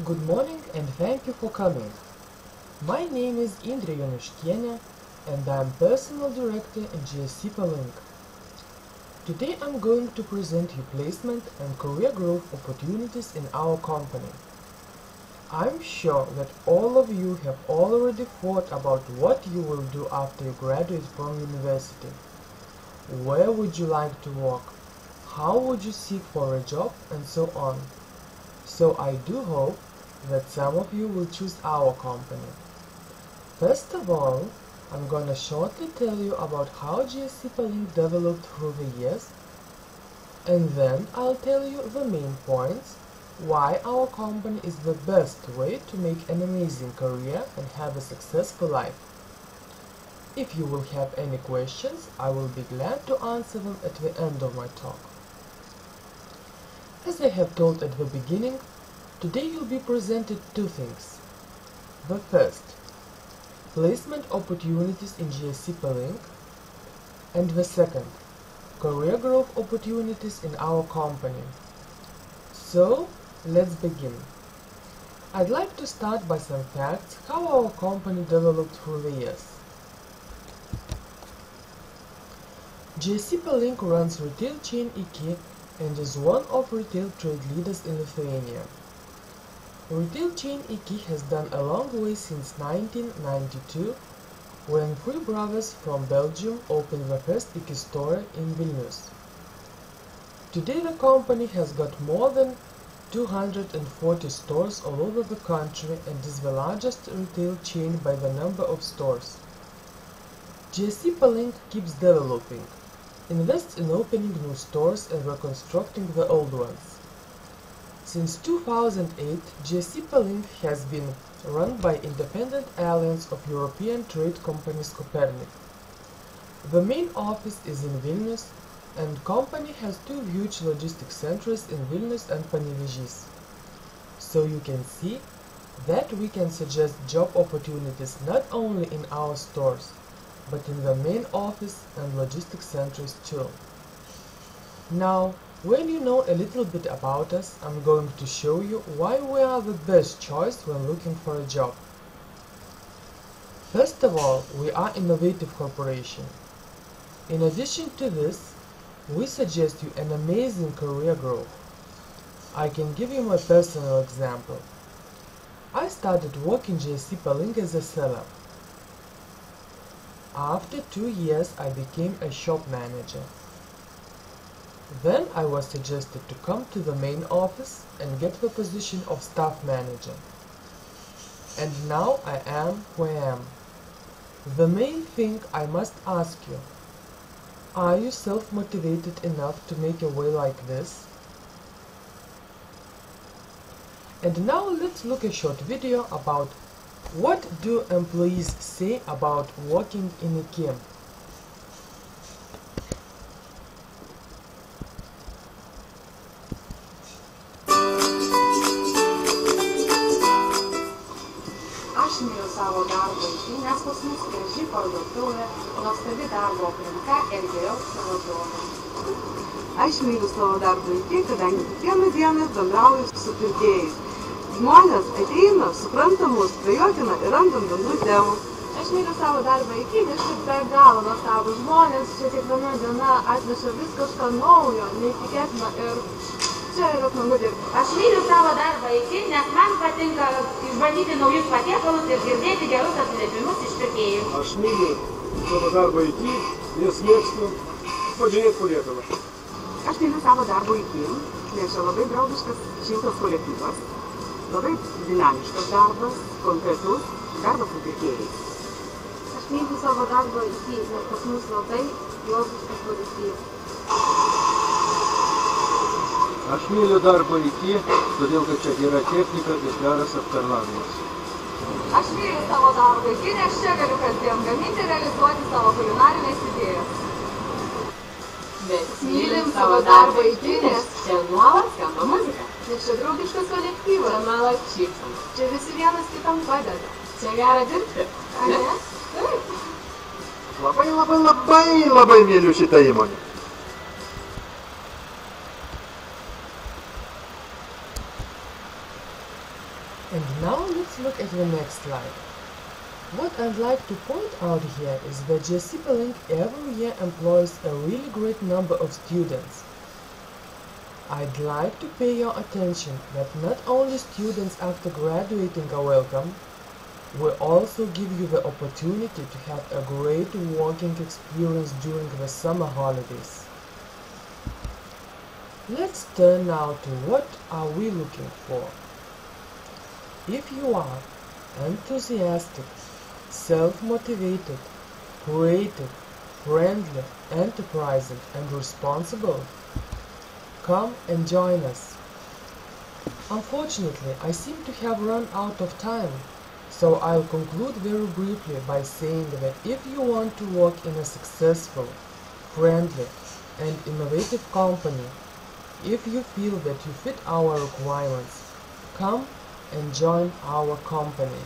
Good morning and thank you for coming. My name is Indrė Jonuškienė and I am Personal Director in GSC Palink. Today I'm going to present you placement and career growth opportunities in our company. I'm sure that all of you have already thought about what you will do after you graduate from university. Where would you like to work? How would you seek for a job and so on. So I do hope that some of you will choose our company. First of all, I'm gonna shortly tell you about how GSC Palink developed through the years, and then I'll tell you the main points why our company is the best way to make an amazing career and have a successful life. If you will have any questions, I will be glad to answer them at the end of my talk. As I have told at the beginning, today you'll be presented two things. The first, placement opportunities in GSC Palink, and the second, career growth opportunities in our company. So, let's begin. I'd like to start by some facts how our company developed through the years. GSC Palink runs retail chain IKI and is one of retail trade leaders in Lithuania. Retail chain IKI has done a long way since 1992, when three brothers from Belgium opened the first IKI store in Vilnius. Today the company has got more than 240 stores all over the country and is the largest retail chain by the number of stores. GSC Palink keeps developing, invests in opening new stores and reconstructing the old ones. Since 2008, GSC Palink has been run by Independent Alliance of European Trade Companies Copernic. The main office is in Vilnius, and company has two huge logistics centers in Vilnius and Panevėžys. So you can see that we can suggest job opportunities not only in our stores, but in the main office and logistics centers too. Now, when you know a little bit about us, I'm going to show you why we are the best choice when looking for a job. First of all, we are innovative corporation. In addition to this, we suggest you an amazing career growth. I can give you my personal example. I started working GSC Palink as a seller. After 2 years, I became a shop manager. Then I was suggested to come to the main office and get the position of staff manager. And now I am who I am. The main thing I must ask you, are you self-motivated enough to make a way like this? And now let's look at a short video about what do employees say about working in IKI. Aš myliu savo darbą IKI, nes pas mus graži parduotuvė, nuostabi darbo aplinka ir geriausi vadovai. Aš myliu savo darbą IKI, kadangi kiekvieną dieną bendrauju su pirkėjais. Žmonės ateina, supranta mus, prajuokina ir randam bendrų temų. Aš myliu savo darbą IKI, nes čia be galo nuostabūs žmonės, čia kiekviena diena atneša vis kažką naujo, neįtikėtina ir čia yra smagu dirbti. Aš myliu savo darbą IKI, nes man patinka išbandyti naujus patiekalus ir girdėti gerus atsiliepimus iš pirkėjų. Aš myliu savo darbą IKI, nes mėgstu važinėti po Lietuvą. Aš myliu savo darbą IKI, nes čia labai draugiškas šiltas kolektyvas, labai dinamiškas darbas, konkretus darbas su pirkėjais. Aš myliu savo darbą IKI, nes pas mus labai logiškas kolektyvas. Aš myliu darbą IKI, todėl kad čia gera technika ir geras aptarnavimas. Aš myliu savo darbą IKI, nes čia galiu kasdien gaminti ir realizuoti savo kulinarinės idėjas. Mes mylim savo darbą IKI, nes čia nuolat skamba muzika. Nes čia draugiškas kolektyvas. Čia nuolat šypsoma. Čia visi vienas kitam padeda. Čia gera dirbti. Ar ne? Taip. Labai myliu šitą įmonę. And now let's look at the next slide. What I'd like to point out here is that JCP Link every year employs a really great number of students. I'd like to pay your attention that not only students after graduating are welcome, we also give you the opportunity to have a great working experience during the summer holidays. Let's turn now to what are we looking for. If you are enthusiastic, self-motivated, creative, friendly, enterprising, and responsible, come and join us. Unfortunately, I seem to have run out of time, so I'll conclude very briefly by saying that if you want to work in a successful, friendly, and innovative company, if you feel that you fit our requirements, come and join our company.